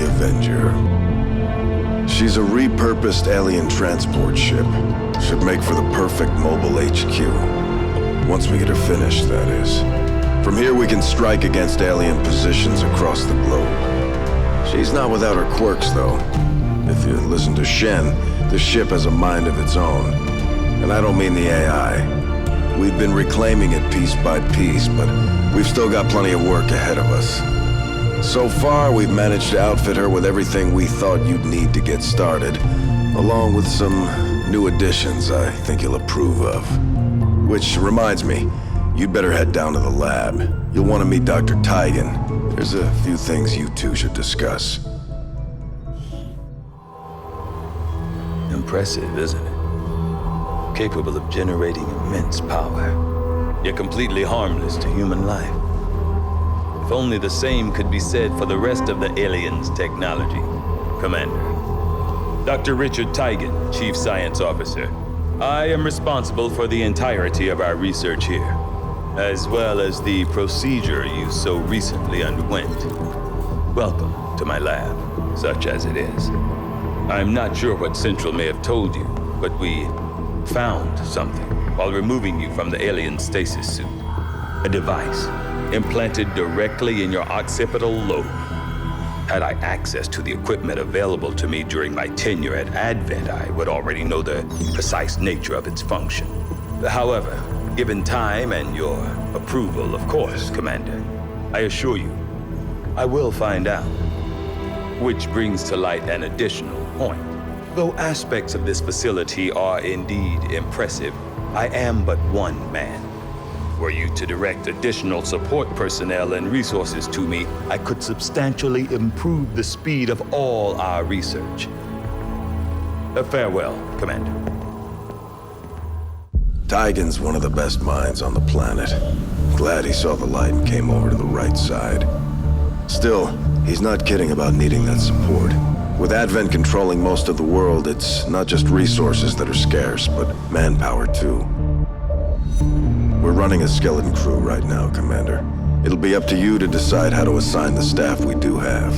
the Avenger. She's a repurposed alien transport ship. Should make for the perfect mobile HQ. Once we get her finished, that is. From here we can strike against alien positions across the globe. She's not without her quirks, though. If you listen to Shen, the ship has a mind of its own. And I don't mean the AI. We've been reclaiming it piece by piece, but we've still got plenty of work ahead of us. So far, we've managed to outfit her with everything we thought you'd need to get started, along with some new additions I think you'll approve of. Which reminds me, you'd better head down to the lab. You'll want to meet Dr. Tigan. There's a few things you two should discuss. Impressive, isn't it? Capable of generating immense power, yet completely harmless to human life. If only the same could be said for the rest of the aliens' technology, Commander. Dr. Richard Tigan, Chief Science Officer. I am responsible for the entirety of our research here, as well as the procedure you so recently underwent. Welcome to my lab, such as it is. I'm not sure what Central may have told you, but we found something while removing you from the alien stasis suit. A device implanted directly in your occipital lobe. Had I access to the equipment available to me during my tenure at Advent, I would already know the precise nature of its function. However, given time and your approval, of course, Commander, I assure you, I will find out. Which brings to light an additional point. Though aspects of this facility are indeed impressive, I am but one man. Were you to direct additional support personnel and resources to me, I could substantially improve the speed of all our research. Farewell, Commander. Tigan's one of the best minds on the planet. Glad he saw the light and came over to the right side. Still, he's not kidding about needing that support. With Advent controlling most of the world, it's not just resources that are scarce, but manpower too. We're running a skeleton crew right now, Commander. It'll be up to you to decide how to assign the staff we do have.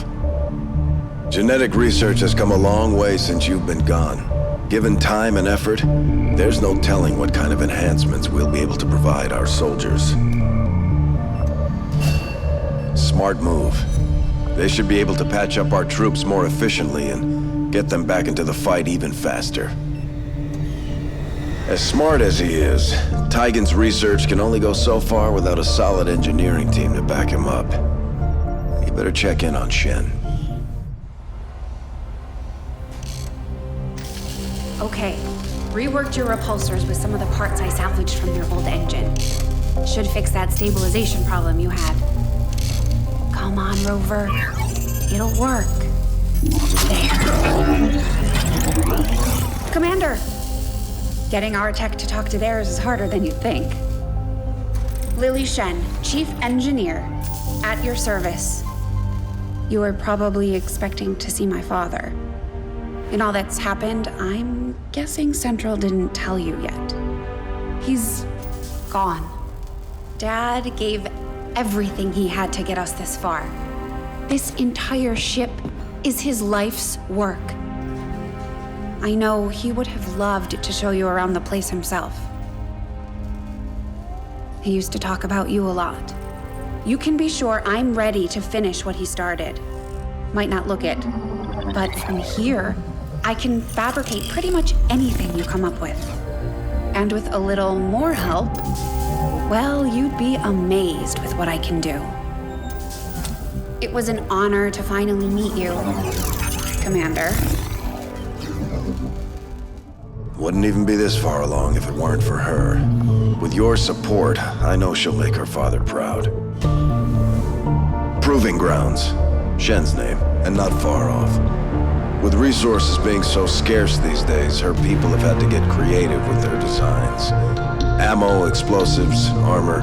Genetic research has come a long way since you've been gone. Given time and effort, there's no telling what kind of enhancements we'll be able to provide our soldiers. Smart move. They should be able to patch up our troops more efficiently and get them back into the fight even faster. As smart as he is, Tigan's research can only go so far without a solid engineering team to back him up. You better check in on Shen. Okay, reworked your repulsors with some of the parts I salvaged from your old engine. Should fix that stabilization problem you had. Come on, Rover. It'll work. There. Commander! Getting our tech to talk to theirs is harder than you'd think. Lily Shen, Chief Engineer, at your service. You were probably expecting to see my father. In all that's happened, I'm guessing Central didn't tell you yet. He's gone. Dad gave everything he had to get us this far. This entire ship is his life's work. I know he would have loved to show you around the place himself. He used to talk about you a lot. You can be sure I'm ready to finish what he started. Might not look it, but from here, I can fabricate pretty much anything you come up with. And with a little more help, well, you'd be amazed with what I can do. It was an honor to finally meet you, Commander. Wouldn't even be this far along if it weren't for her. With your support, I know she'll make her father proud. Proving Grounds, Shen's name, and not far off. With resources being so scarce these days, her people have had to get creative with their designs. Ammo, explosives, armor.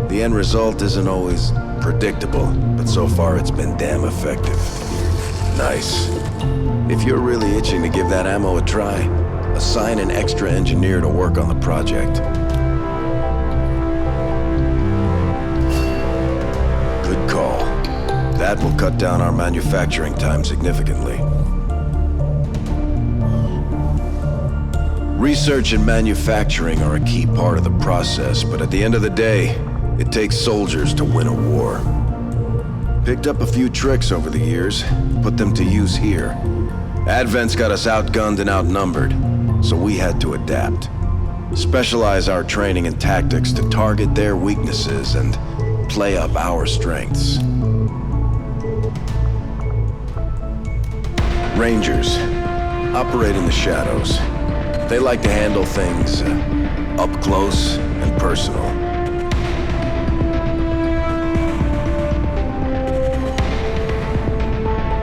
The end result isn't always predictable, but so far it's been damn effective. Nice. If you're really itching to give that ammo a try, assign an extra engineer to work on the project. Good call. That that will cut down our manufacturing time significantly. Research and manufacturing are a key part of the process, but at the end of the day, it takes soldiers to win a war. Picked up a few tricks over the years, put them to use here. Advent's got us outgunned and outnumbered, so we had to adapt. Specialize our training and tactics to target their weaknesses and play up our strengths. Rangers operate in the shadows. They like to handle things up close and personal.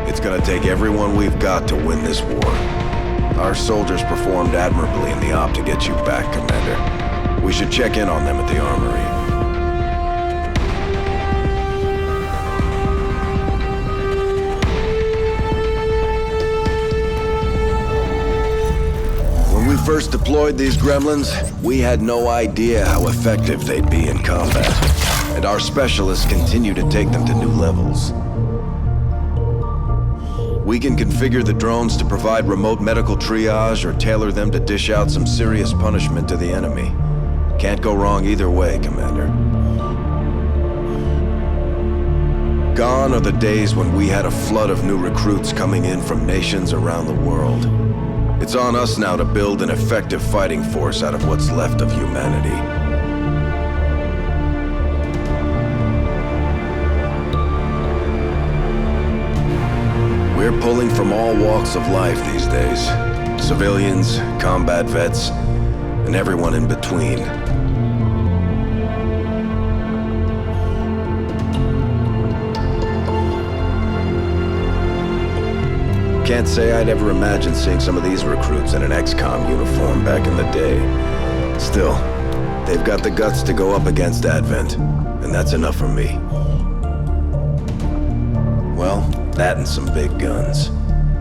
It's gonna take everyone we've got to win this war. Our soldiers performed admirably in the op to get you back, Commander. We should check in on them at the armory. When we first deployed these gremlins, we had no idea how effective they'd be in combat, and our specialists continue to take them to new levels. We can configure the drones to provide remote medical triage or tailor them to dish out some serious punishment to the enemy. Can't go wrong either way, Commander. Gone are the days when we had a flood of new recruits coming in from nations around the world. It's on us now to build an effective fighting force out of what's left of humanity. We're pulling from all walks of life these days. Civilians, combat vets, and everyone in between. Can't say I'd ever imagined seeing some of these recruits in an XCOM uniform back in the day. Still, they've got the guts to go up against Advent, and that's enough for me. Well, that and some big guns.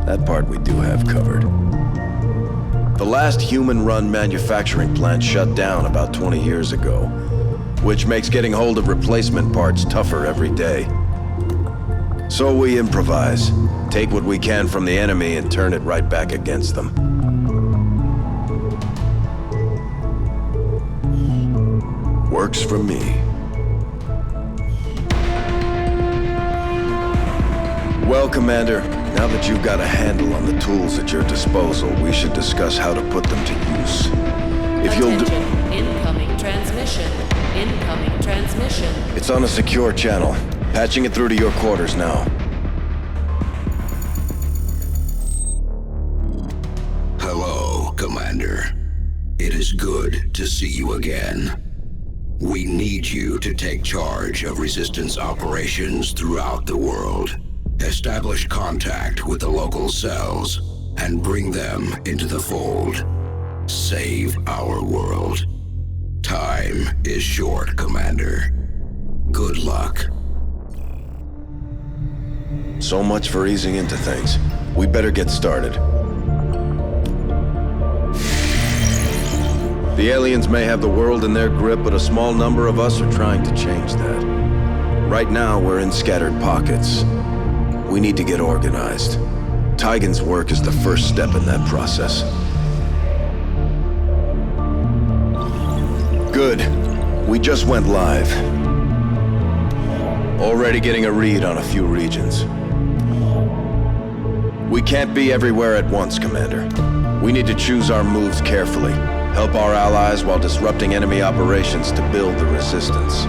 That part we do have covered. The last human-run manufacturing plant shut down about 20 years ago, which makes getting hold of replacement parts tougher every day. So we improvise, take what we can from the enemy and turn it right back against them. Works for me. Well, Commander, now that you've got a handle on the tools at your disposal, we should discuss how to put them to use. If you'll do... Incoming transmission. Incoming transmission. It's on a secure channel. Patching it through to your quarters now. Hello, Commander. It is good to see you again. We need you to take charge of Resistance operations throughout the world. Establish contact with the local cells and bring them into the fold. Save our world. Time is short, Commander. Good luck. So much for easing into things. We better get started. The aliens may have the world in their grip, but a small number of us are trying to change that. Right now, we're in scattered pockets. We need to get organized. Tygan's work is the first step in that process. Good. We just went live. Already getting a read on a few regions. We can't be everywhere at once, Commander. We need to choose our moves carefully, help our allies while disrupting enemy operations to build the resistance.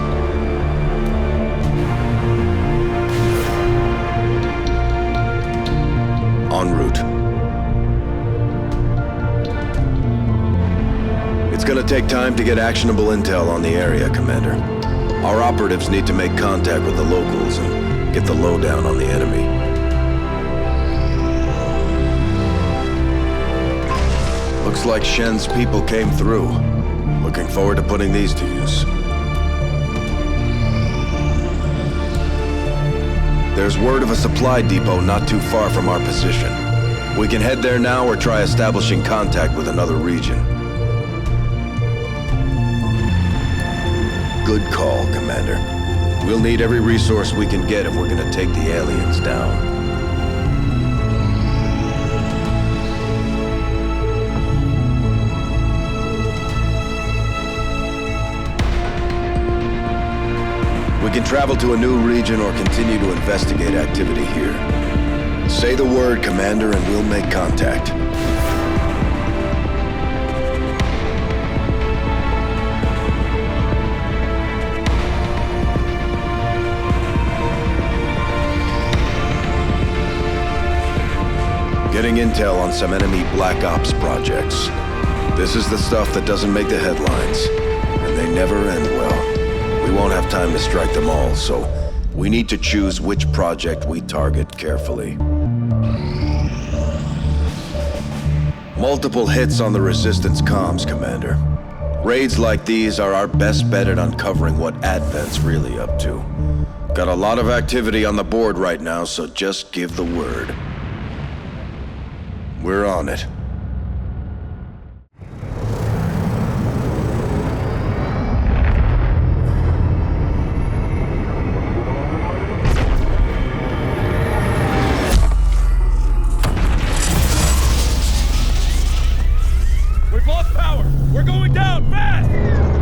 En route. It's gonna take time to get actionable intel on the area, Commander. Our operatives need to make contact with the locals and get the lowdown on the enemy. Looks like Shen's people came through. Looking forward to putting these to use. There's word of a supply depot not too far from our position. We can head there now or try establishing contact with another region. Good call, Commander. We'll need every resource we can get if we're gonna take the aliens down. We can travel to a new region or continue to investigate activity here. Say the word, Commander, and we'll make contact. Getting intel on some enemy Black Ops projects. This is the stuff that doesn't make the headlines, and they never end well. We won't have time to strike them all, so we need to choose which project we target carefully. Multiple hits on the Resistance comms, Commander. Raids like these are our best bet at uncovering what Advent's really up to. Got a lot of activity on the board right now, so just give the word. We're on it. We've lost power! We're going down, fast!